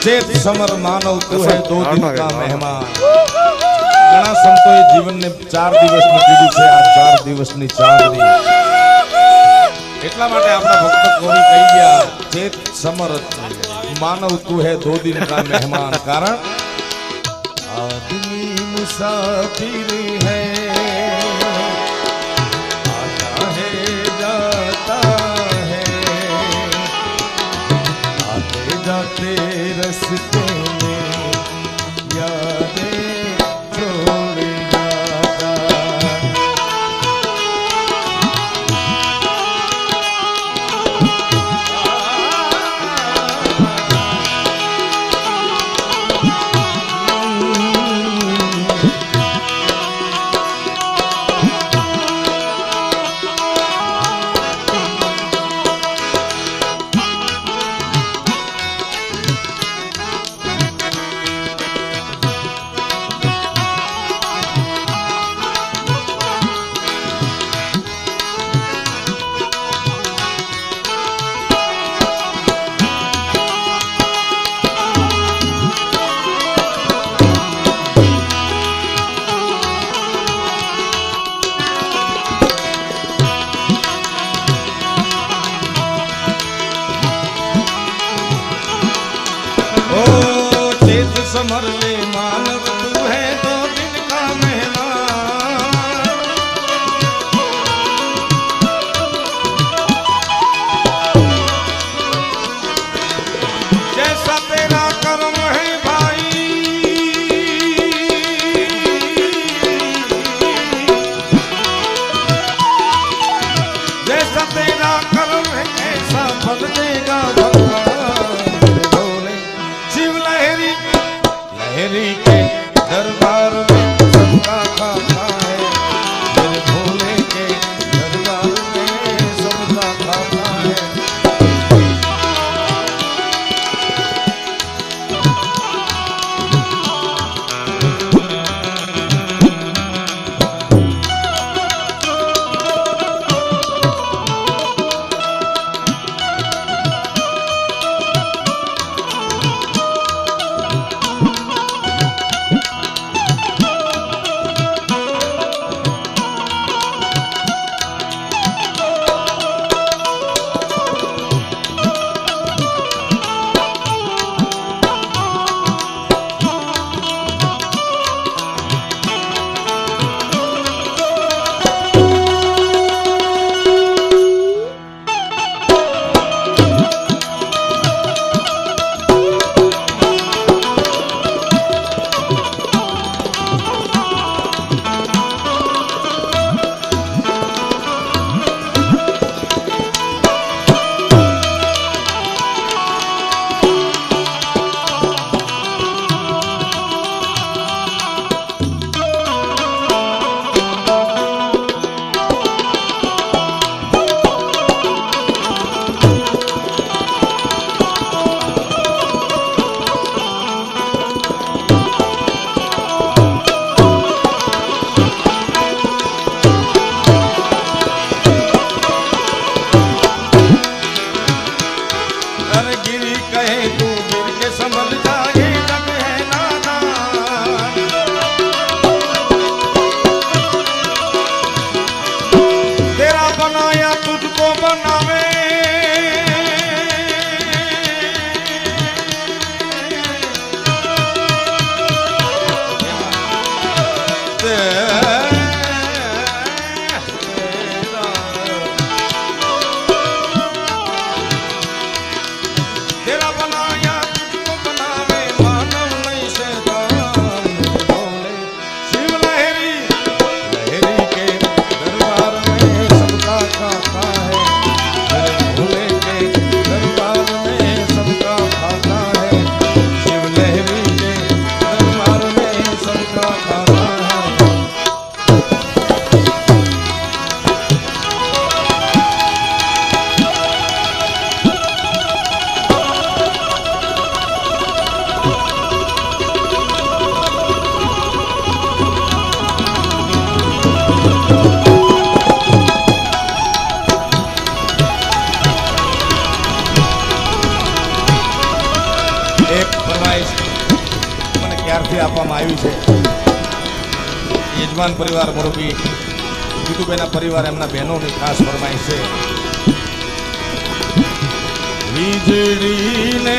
चेत समर मानव तू है दो दिन का मेहमान। घણા સંતોએ જીવનને 4 દિવસનું કીધું છે, આ 4 દિવસની ચાંદની। એટલા માટે આપણા ભક્ત કવિ કહી ગયા ચેત સમર मानव तू है 2 दिन का मेहमान। कारण आदमी मुसाफिर है, आता है जाता है, आते जाते रस्ते में यादें छोड़ जाता। समर ले मानव तू है 2 दिन का मेहमान। जैसा तेरा कर्म है भाई, जैसा तेरा कर्म है ऐसा फल देगा भगवान। बोले शिव लहरी लहरी के दरबार में सबका खाता है, मेरे भोले के दरबार में सबका खाता है। આપવામાં આવી છે. યજમાન પરિવાર મોરબી જીતુભાઈના પરિવાર એમના બહેનોની ખાસ ફરમાઈશ છે. વીજળીને